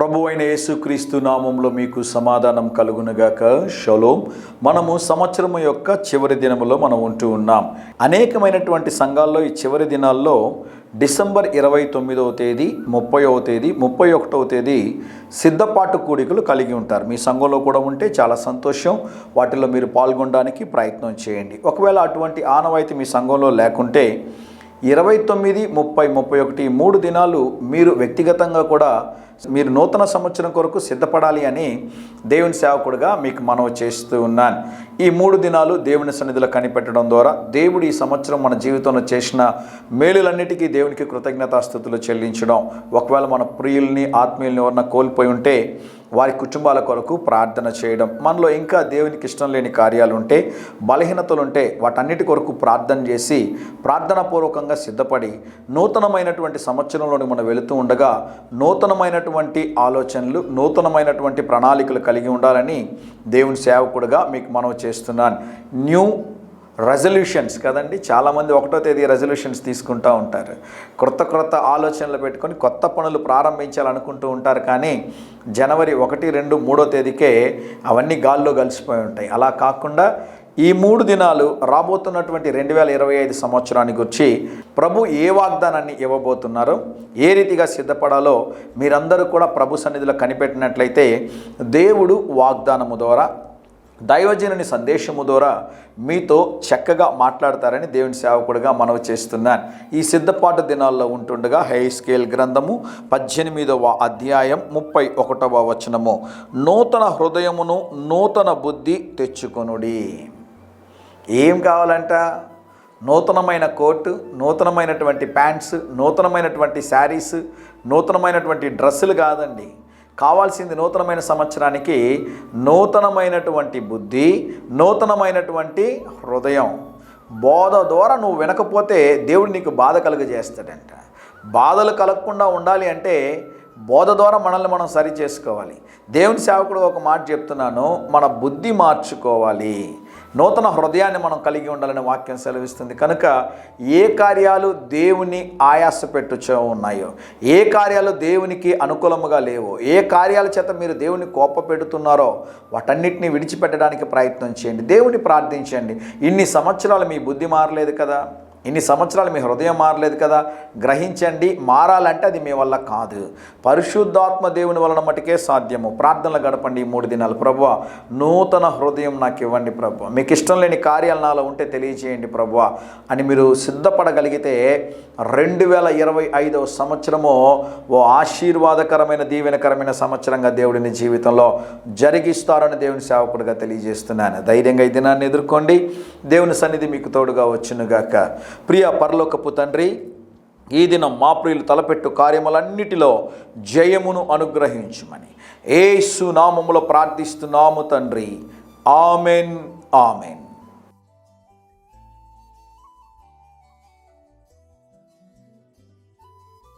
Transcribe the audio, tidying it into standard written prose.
ప్రభువైన యేసుక్రీస్తు నామంలో మీకు సమాధానం కలుగునుగాక. షలోమ్. మనము సంవత్సరం యొక్క చివరి దినములో మనం ఉంటూ ఉన్నాం. అనేకమైనటువంటి సంఘాల్లో ఈ చివరి దినాల్లో డిసెంబర్ 29వ తేదీ, 30వ తేదీ, 31వ తేదీ సిద్ధపాటు కూడికలు కలిగి ఉంటారు. మీ సంఘంలో కూడా ఉంటే చాలా సంతోషం. వాటిలో మీరు పాల్గొనడానికి ప్రయత్నం చేయండి. ఒకవేళ అటువంటి ఆనవాయితీ మీ సంఘంలో లేకుంటే 29, 30, 31 ఈ 3 దినాలు మీరు వ్యక్తిగతంగా కూడా మీరు నూతన సంవత్సరం కొరకు సిద్ధపడాలి అని దేవుని సేవకుడిగా మీకు మనవి చేస్తూ ఉన్నాను. ఈ 3 దినాలు దేవుని సన్నిధిలో కనిపెట్టడం ద్వారా దేవుడు ఈ సంవత్సరం మన జీవితంలో చేసిన మేలులన్నిటికీ దేవునికి కృతజ్ఞతాస్తుతులు చెల్లించడం, ఒకవేళ మన ప్రియుల్ని ఆత్మీయుల్ని ఎవరన్నా కోల్పోయి ఉంటే వారి కుటుంబాల కొరకు ప్రార్థన చేయడం, మనలో ఇంకా దేవునికి ఇష్టం లేని కార్యాలు ఉంటే, బలహీనతలు ఉంటే వాటన్నిటి కొరకు ప్రార్థన చేసి ప్రార్థనాపూర్వకంగా సిద్ధపడి నూతనమైనటువంటి సంవత్సరంలోని మనం వెళుతూ ఉండగా నూతనమైనటువంటి ఆలోచనలు, నూతనమైనటువంటి ప్రణాళికలు కలిగి ఉండాలని దేవుని సేవకుడిగా మీకు మనవి చేస్తున్నాను. న్యూ రెజల్యూషన్స్ కదండి. చాలామంది 1వ తేదీ రెజల్యూషన్స్ తీసుకుంటూ ఉంటారు. క్రొత్త ఆలోచనలు పెట్టుకొని కొత్త పనులు ప్రారంభించాలనుకుంటూ ఉంటారు. కానీ జనవరి 1, 2, 3వ తేదీకే అవన్నీ గాల్లో కలిసిపోయి ఉంటాయి. అలా కాకుండా ఈ 3 దినాలు రాబోతున్నటువంటి 2025 సంవత్సరానికి గురించి ప్రభు ఏ వాగ్దానాన్ని ఇవ్వబోతున్నారో, ఏ రీతిగా సిద్ధపడాలో మీరందరూ కూడా ప్రభు సన్నిధిలో కనిపెట్టినట్లయితే దేవుడు వాగ్దానము ద్వారా, దైవజనుని సందేశము ద్వారా మీతో చక్కగా మాట్లాడతారని దేవుని సేవకుడిగా మనవి చేస్తున్నాను. ఈ సిద్ధపాటు దినాల్లో ఉంటుండగా హెస్కేల్ గ్రంథము 18వ అధ్యాయం 31వ వచనము, నూతన హృదయమును నూతన బుద్ధి తెచ్చుకొనుడి. ఏం కావాలంట? నూతనమైన కోటు, నూతనమైనటువంటి ప్యాంట్స్, నూతనమైనటువంటి శారీస్, నూతనమైనటువంటి డ్రెస్సులు కాదండి. కావాల్సింది నూతనమైన సంవత్సరానికి నూతనమైనటువంటి బుద్ధి, నూతనమైనటువంటి హృదయం. బోధ ద్వారా నువ్వు వినకపోతే దేవుడు నీకు బాధ కలుగజేస్తాడంట. బాధలు కలగకుండా ఉండాలి అంటే బోధ ద్వారా మనల్ని మనం సరి చేసుకోవాలి. దేవుని సేవకుడు ఒక మాట చెప్తున్నాను, మన బుద్ధి మార్చుకోవాలి, నూతన హృదయాన్ని మనం కలిగి ఉండాలని వాక్యం సెలవిస్తుంది. కనుక ఏ కార్యాలు దేవుని ఆయాస పెట్టుచో ఉన్నాయో, ఏ కార్యాలు దేవునికి అనుకూలముగా లేవో, ఏ కార్యాల చేత మీరు దేవుని కోప పెడుతున్నారో వాటన్నిటిని విడిచిపెట్టడానికి ప్రయత్నం చేయండి. దేవుని ప్రార్థించండి. ఇన్ని సంవత్సరాలు మీ బుద్ధి మారలేదు కదా, ఇన్ని సంవత్సరాలు మీ హృదయం మారలేదు కదా, గ్రహించండి. మారాలంటే అది మీ వల్ల కాదు, పరిశుద్ధాత్మ దేవుని వలన మటుకే సాధ్యము. ప్రార్థనలు గడపండి ఈ 3 దినాలు. ప్రభువా, నూతన హృదయం నాకు ఇవ్వండి ప్రభువా, మీకు ఇష్టం లేని కార్యాలు నాలో ఉంటే తెలియజేయండి ప్రభువా అని మీరు సిద్ధపడగలిగితే 2025వ సంవత్సరము ఓ ఆశీర్వాదకరమైన, దీవెనకరమైన సంవత్సరంగా దేవుడిని జీవితంలో జరిగిస్తారని దేవుని సేవకుడిగా తెలియజేస్తున్నాను. ధైర్యంగా ఈ దినాన్ని ఎదుర్కోండి. దేవుని సన్నిధి మీకు తోడుగా వచ్చునుగాక. ప్రియ పరలోకపు తండ్రి, ఈ దినం మా ప్రియులు తలపెట్టు కార్యములన్నిటిలో జయమును అనుగ్రహించుమని యేసు నామములో ప్రార్థిస్తున్నాము తండ్రి. Amen, amen.